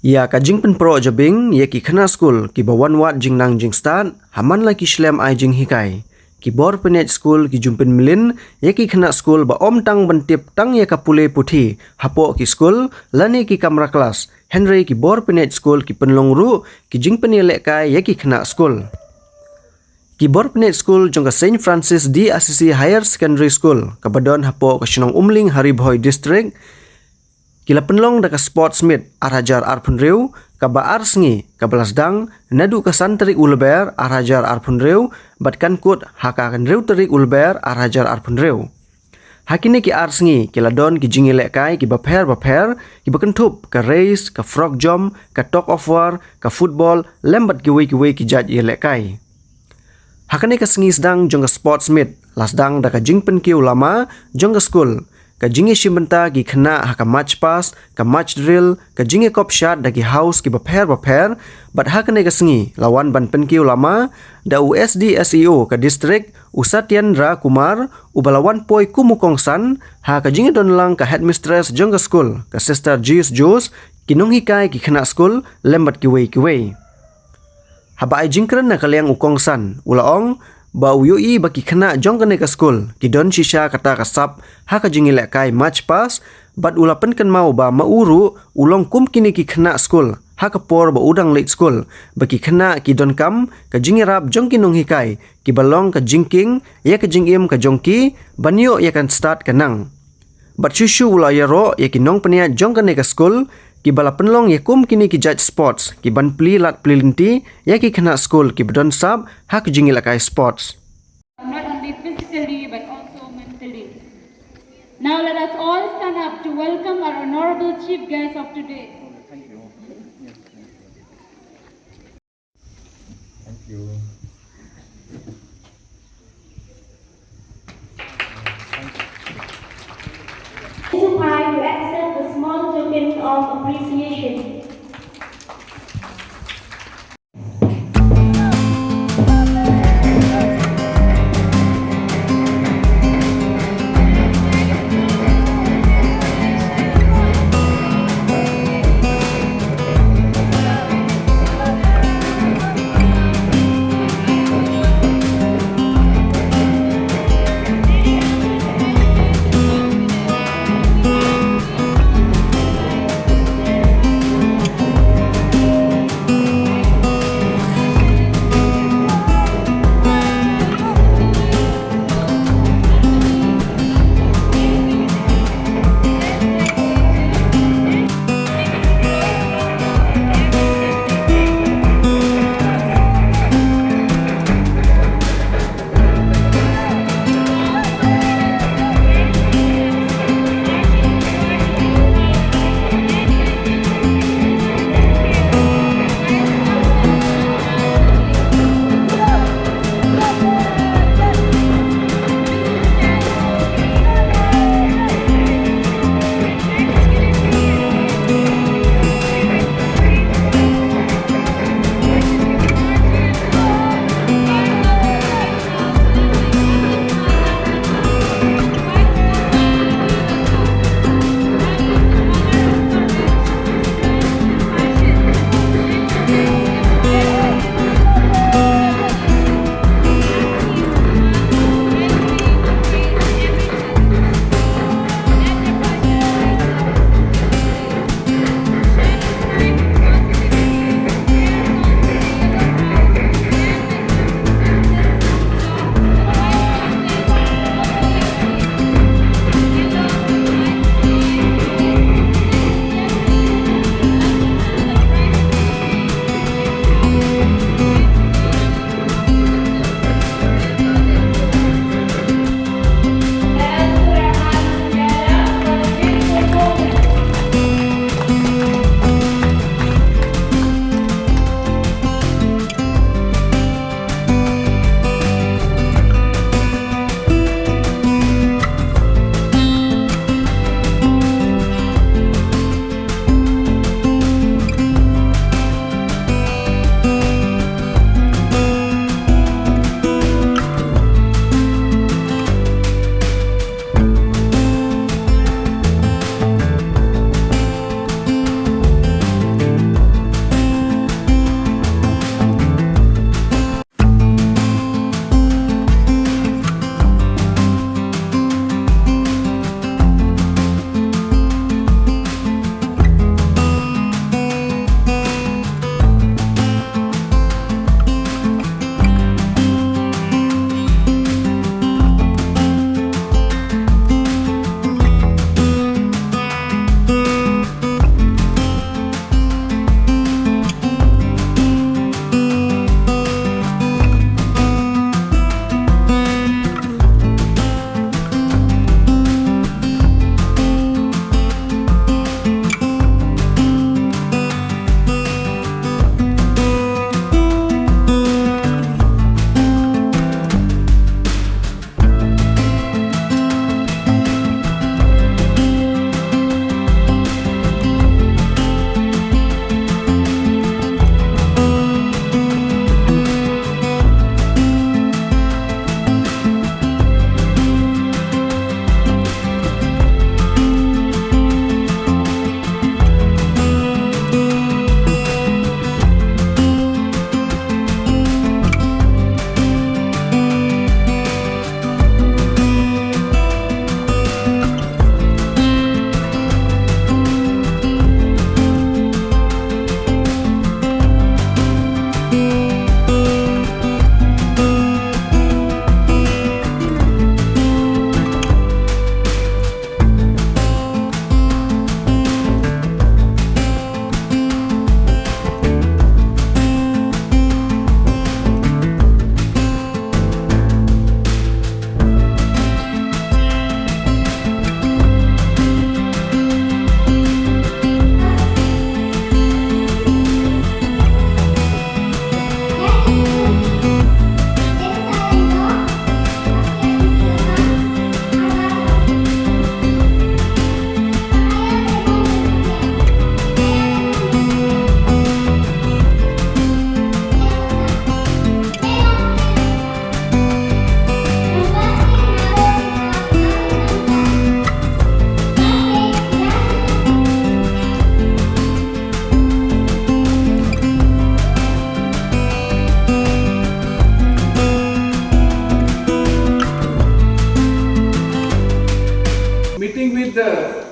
Ya ka jing pen pro jabing ye ki khana school ki bawan wat jing nang jing start haman la ki shlem ai jing hikai ki bor penet school ki jumpen milin ye ki khana school ba om tang bantip tang ye ka pule puthi hapo ki school lani ki kamra class Henry ki bor penet school ki penlong ru ki jing pen ye kai ye ki khana school ki bor penet school jong ka Saint Francis di Assisi Higher Secondary School ka badon hapo ka Shillong UMLING hari Bhoi district kila penlong da ka sportsmith arhajar arpun reu ka ba arsngi ka belasdang nadu ka santri ulber arhajar arpun reu batkan kut haka kan reu teri ulber arhajar arpun reu hakini ki arsngi kila don ki jingile kai ki bapher ki bakentup ka race ka frog jump ka talk of war ka football lembat ki we ki jaj ile kai hakani ka sngi sedang jong ka sportsmith lasdang da ka jingpen ki ulama jong ka school ka jingi shimbenta ki khna ha ka match pass ka match drill ka jingi cop shot da ki house ki bapher but ha kane ka sngi lawan ban pen ki ulama da USD SEO ka district Usatian Ra Kumar ubalawan poi kumukong san ha ka jingi don lang ka headmistress jong ka school ka sister Jis Jos kinong hikai ki khna school lembat ki we haba ai jingkran na kalyang ukong san ulaong ba uyui baki khana jong kane ka school ki don shisha kata kasap ha ka jingile kai match pass but ulapan kan mau ba mauru ulong kum kini ki khana school ha ka por ba udang late school baki khana ki don kam ka jingirap jong kinong hikai ki balong ka jingking ya ka jingim ka jongki banyo ya kan start kanang but shushu ula yaro ya ki nong pania jong kane ka school ki bala penlong ye kum kini ki judge sports ki ban pli lat pli linti ya ki khana school ki bedon sab ha ki jingila kai sports not only physically but also mentally. Now let us all stand up to welcome our honorable chief guest of today. Thank you. Thank you. It is time to accept a small token of appreciation.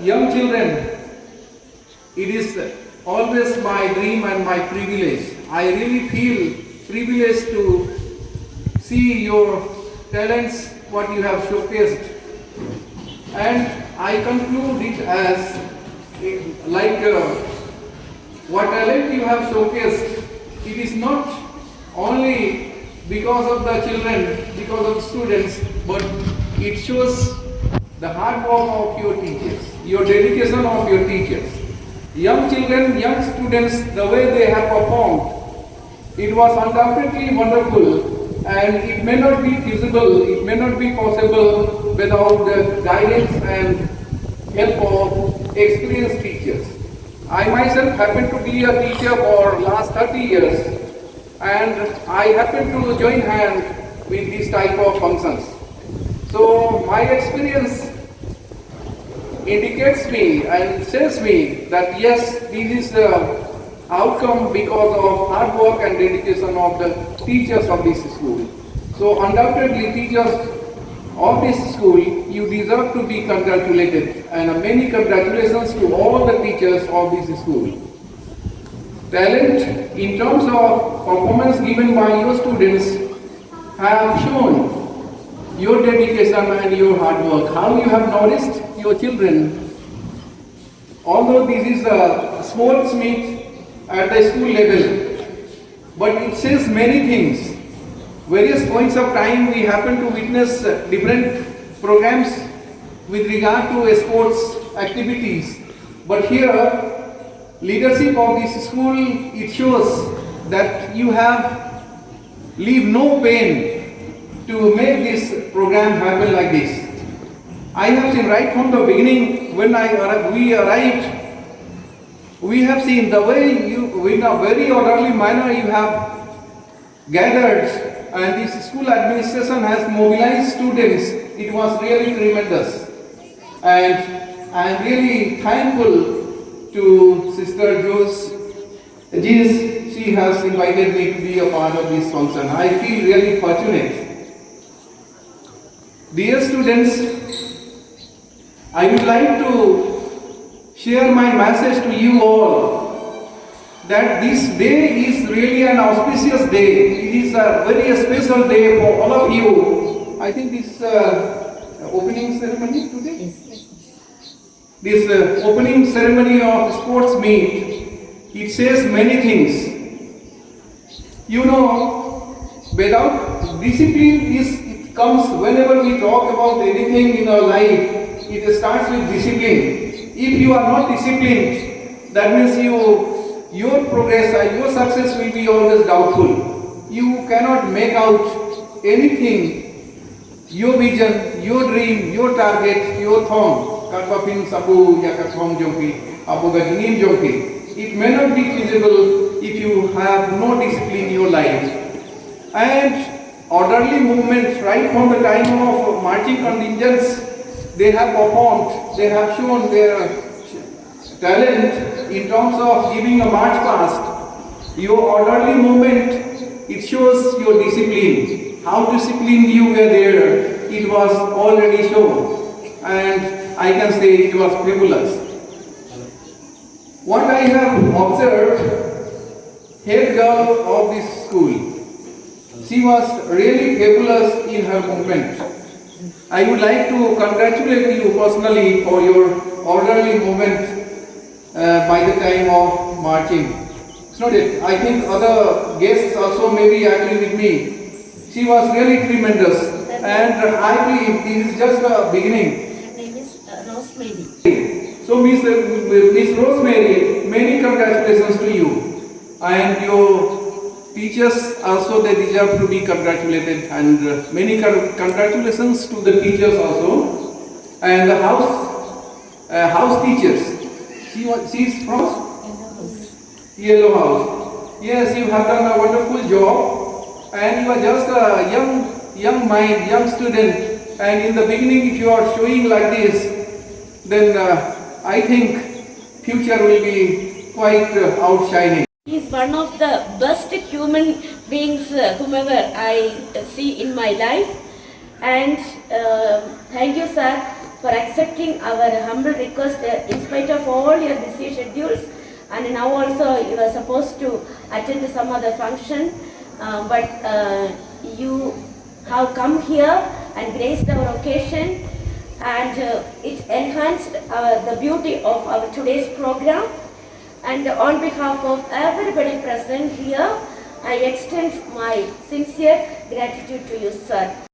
young children, it is always my dream and my privilege. I really feel privileged to see your talents, what you have showcased. And I conclude it as what talent you have showcased. It is not only because of the children, because of the students, but it shows the hard work of your teachers, your dedication of your teachers. Young children, young students, the way they have performed, it was undoubtedly wonderful, and it may not be feasible, it may not be possible without the guidance and help of experienced teachers. I myself happen to be a teacher for last 30 years, and I happen to join hands with this type of functions. So my experience indicates me and says me that yes, this is the outcome because of hard work and dedication of the teachers of this school. So undoubtedly, teachers of this school, you deserve to be congratulated, and many congratulations to all the teachers of this school. Talent in terms of performance given by your students have shown your dedication and your hard work, how you have nourished your children. Although this is a sports meet at the school level, but it says many things. Various points of time we happen to witness different programs with regard to sports activities. But here, leadership of this school, it shows that you have leave no pain to make this program happen like this. I have seen right from the beginning when we arrived, we have seen the way you, in a very orderly manner, you have gathered, and this school administration has mobilized students. It was really tremendous, and I am really thankful to Sister Jo's. She has invited me to be a part of this function. I feel really fortunate. Dear students, I would like to share my message to you all that this day is really an auspicious day. It is a very special day for all of you. I think this opening ceremony today? This opening ceremony of sports meet, it says many things. You know, without discipline it comes whenever we talk about anything in our life. It starts with discipline. If you are not disciplined, that means your progress and your success will be always doubtful. You cannot make out anything, your vision, your dream, your target, your thong. It may not be feasible if you have no discipline in your life. And orderly movement right from the time of marching contingents, they have performed, they have shown their talent in terms of giving a march past. Your orderly movement, it shows your discipline. How disciplined you were there, it was already shown. And I can say it was fabulous. What I have observed, head girl of this school, she was really fabulous in her movement. I would like to congratulate you personally for your orderly movement by the time of marching. It's not it. I think other guests also may be agree with me. She was really tremendous, and I believe this is just the beginning. Her name is Rosemary. So Miss Rosemary, many congratulations to you, and your teachers also, they deserve to be congratulated, and many congratulations to the teachers also, and the house teachers. She is from Yellow House. Yes, you have done a wonderful job, and you are just a young mind, young student, and in the beginning if you are showing like this, then I think future will be quite outshining. He is one of the best human beings whomever I see in my life, and thank you, sir, for accepting our humble request in spite of all your busy schedules. And now also you are supposed to attend some other function, but you have come here and graced our occasion, and it enhanced the beauty of our today's program. And on behalf of everybody present here, I extend my sincere gratitude to you, sir.